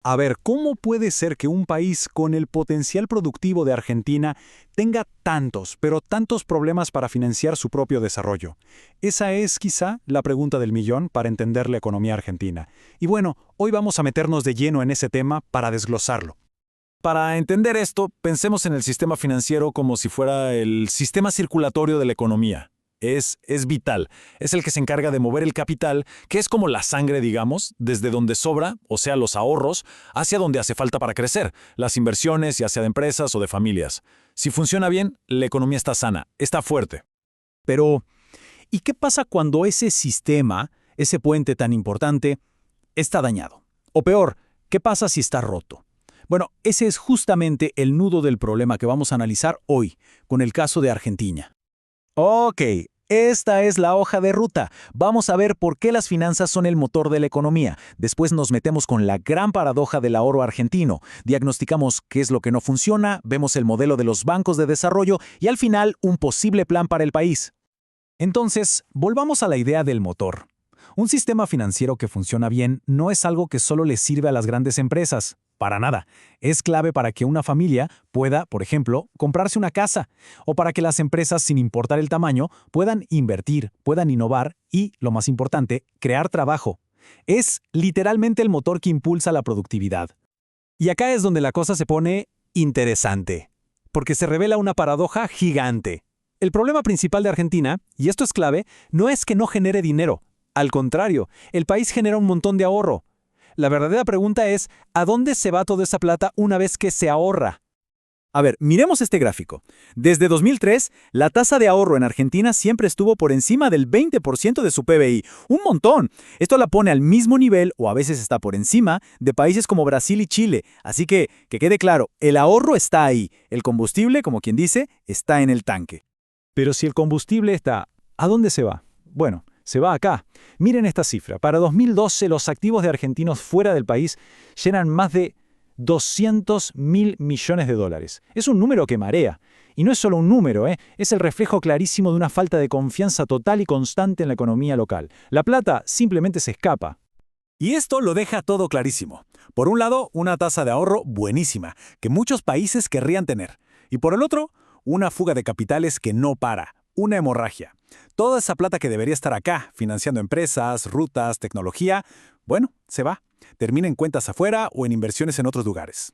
A ver, ¿cómo puede ser que un país con el potencial productivo de Argentina tenga tantos, pero tantos problemas para financiar su propio desarrollo? Esa es quizá la pregunta del millón para entender la economía argentina. Y bueno, hoy vamos a meternos de lleno en ese tema para desglosarlo. Para entender esto, pensemos en el sistema financiero como si fuera el sistema circulatorio de la economía. Es vital, es el que se encarga de mover el capital, que es como la sangre, digamos, desde donde sobra, o sea, los ahorros, hacia donde hace falta para crecer, las inversiones, ya sea de empresas o de familias. Si funciona bien, la economía está sana, está fuerte. Pero, ¿y qué pasa cuando ese sistema, ese puente tan importante, está dañado? O peor, ¿qué pasa si está roto? Bueno, ese es justamente el nudo del problema que vamos a analizar hoy, con el caso de Argentina. Ok, esta es la hoja de ruta. Vamos a ver por qué las finanzas son el motor de la economía. Después nos metemos con la gran paradoja del ahorro argentino. Diagnosticamos qué es lo que no funciona, vemos el modelo de los bancos de desarrollo y al final un posible plan para el país. Entonces, volvamos a la idea del motor. Un sistema financiero que funciona bien no es algo que solo le sirve a las grandes empresas. Para nada. Es clave para que una familia pueda, por ejemplo, comprarse una casa, o para que las empresas, sin importar el tamaño, puedan invertir, puedan innovar y, lo más importante, crear trabajo. Es literalmente el motor que impulsa la productividad. Y acá es donde la cosa se pone interesante, porque se revela una paradoja gigante. El problema principal de Argentina, y esto es clave, no es que no genere dinero. Al contrario, el país genera un montón de ahorro. La verdadera pregunta es, ¿a dónde se va toda esa plata una vez que se ahorra? A ver, miremos este gráfico. Desde 2003, la tasa de ahorro en Argentina siempre estuvo por encima del 20% de su PBI. ¡Un montón! Esto la pone al mismo nivel, o a veces está por encima, de países como Brasil y Chile. Así que quede claro, el ahorro está ahí. El combustible, como quien dice, está en el tanque. Pero si el combustible está, ¿a dónde se va? Bueno, se va acá. Miren esta cifra. Para 2012, los activos de argentinos fuera del país llenan más de 200.000 millones de dólares. Es un número que marea. Y no es solo un número, es el reflejo clarísimo de una falta de confianza total y constante en la economía local. La plata simplemente se escapa. Y esto lo deja todo clarísimo. Por un lado, una tasa de ahorro buenísima, que muchos países querrían tener. Y por el otro, una fuga de capitales que no para. Una hemorragia. Toda esa plata que debería estar acá, financiando empresas, rutas, tecnología, bueno, se va. Termina en cuentas afuera o en inversiones en otros lugares.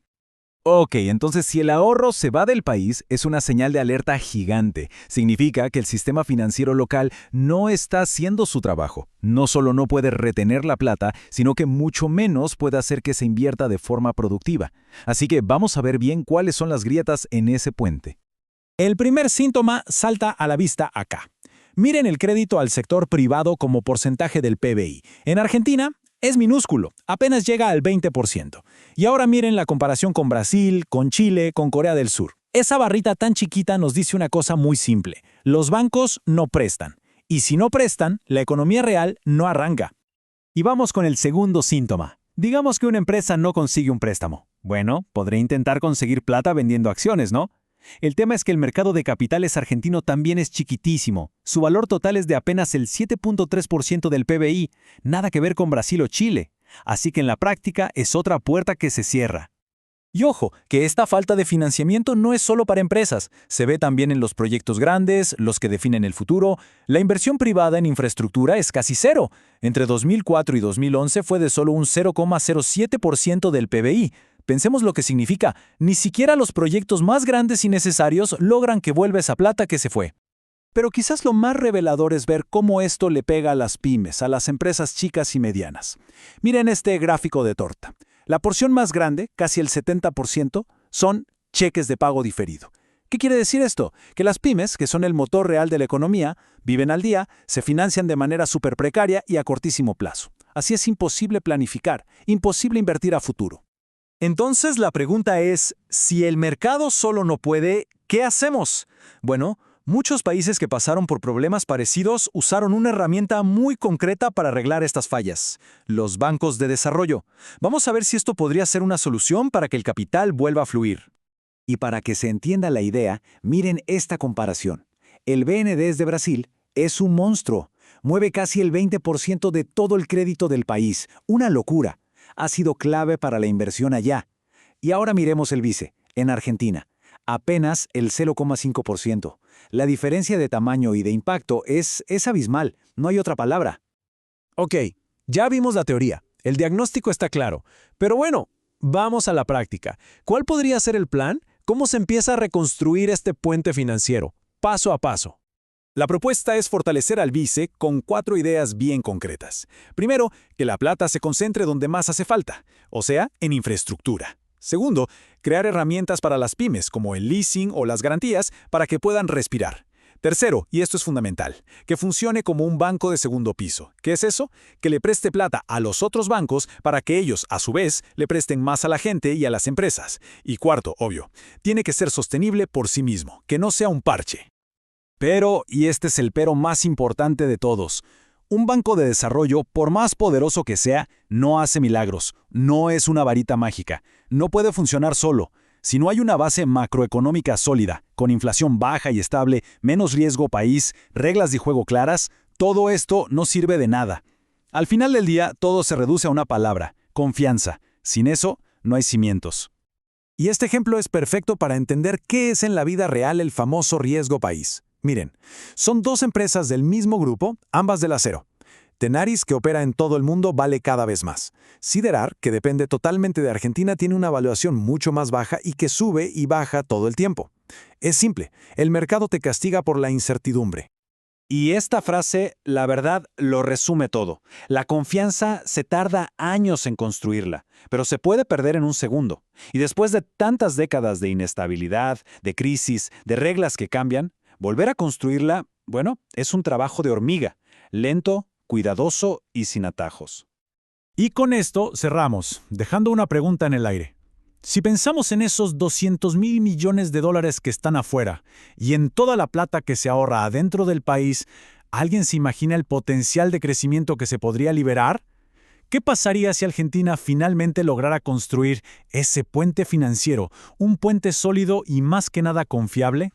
Ok, entonces si el ahorro se va del país, es una señal de alerta gigante. Significa que el sistema financiero local no está haciendo su trabajo. No solo no puede retener la plata, sino que mucho menos puede hacer que se invierta de forma productiva. Así que vamos a ver bien cuáles son las grietas en ese puente. El primer síntoma salta a la vista acá. Miren el crédito al sector privado como porcentaje del PBI. En Argentina es minúsculo, apenas llega al 20%. Y ahora miren la comparación con Brasil, con Chile, con Corea del Sur. Esa barrita tan chiquita nos dice una cosa muy simple. Los bancos no prestan. Y si no prestan, la economía real no arranca. Y vamos con el segundo síntoma. Digamos que una empresa no consigue un préstamo. Bueno, podré intentar conseguir plata vendiendo acciones, ¿no? El tema es que el mercado de capitales argentino también es chiquitísimo. Su valor total es de apenas el 7.3% del PBI, nada que ver con Brasil o Chile. Así que en la práctica es otra puerta que se cierra. Y ojo, que esta falta de financiamiento no es solo para empresas, se ve también en los proyectos grandes, los que definen el futuro. La inversión privada en infraestructura es casi cero. Entre 2004 y 2011 fue de solo un 0,07% del PBI. Pensemos lo que significa, ni siquiera los proyectos más grandes y necesarios logran que vuelva esa plata que se fue. Pero quizás lo más revelador es ver cómo esto le pega a las pymes, a las empresas chicas y medianas. Miren este gráfico de torta. La porción más grande, casi el 70%, son cheques de pago diferido. ¿Qué quiere decir esto? Que las pymes, que son el motor real de la economía, viven al día, se financian de manera súper precaria y a cortísimo plazo. Así es imposible planificar, imposible invertir a futuro. Entonces la pregunta es, si el mercado solo no puede, ¿qué hacemos? Bueno, muchos países que pasaron por problemas parecidos usaron una herramienta muy concreta para arreglar estas fallas, los bancos de desarrollo. Vamos a ver si esto podría ser una solución para que el capital vuelva a fluir. Y para que se entienda la idea, miren esta comparación. El BNDES de Brasil es un monstruo. Mueve casi el 20% de todo el crédito del país. Una locura. ha sido clave para la inversión allá. Y ahora miremos el vice, en Argentina. Apenas el 0,5%. La diferencia de tamaño y de impacto es abismal, no hay otra palabra. Ok, ya vimos la teoría. El diagnóstico está claro. Pero bueno, vamos a la práctica. ¿Cuál podría ser el plan? ¿Cómo se empieza a reconstruir este puente financiero? Paso a paso. La propuesta es fortalecer al vice con 4 ideas bien concretas. Primero, que la plata se concentre donde más hace falta, o sea, en infraestructura. Segundo, crear herramientas para las pymes, como el leasing o las garantías, para que puedan respirar. Tercero, y esto es fundamental, que funcione como un banco de segundo piso. ¿Qué es eso? Que le preste plata a los otros bancos para que ellos, a su vez, le presten más a la gente y a las empresas. Y cuarto, obvio, tiene que ser sostenible por sí mismo, que no sea un parche. Pero, y este es el pero más importante de todos, un banco de desarrollo, por más poderoso que sea, no hace milagros, no es una varita mágica, no puede funcionar solo. Si no hay una base macroeconómica sólida, con inflación baja y estable, menos riesgo país, reglas de juego claras, todo esto no sirve de nada. Al final del día, todo se reduce a una palabra, confianza. Sin eso, no hay cimientos. Y este ejemplo es perfecto para entender qué es en la vida real el famoso riesgo país. Miren, son 2 empresas del mismo grupo, ambas del acero. Tenaris, que opera en todo el mundo, vale cada vez más. Siderar, que depende totalmente de Argentina, tiene una valuación mucho más baja y que sube y baja todo el tiempo. Es simple, el mercado te castiga por la incertidumbre. Y esta frase, la verdad, lo resume todo. La confianza se tarda años en construirla, pero se puede perder en un segundo. Y después de tantas décadas de inestabilidad, de crisis, de reglas que cambian, volver a construirla, bueno, es un trabajo de hormiga, lento, cuidadoso y sin atajos. Y con esto cerramos, dejando una pregunta en el aire. Si pensamos en esos 200.000 millones de dólares que están afuera y en toda la plata que se ahorra adentro del país, ¿alguien se imagina el potencial de crecimiento que se podría liberar? ¿Qué pasaría si Argentina finalmente lograra construir ese puente financiero, un puente sólido y más que nada confiable?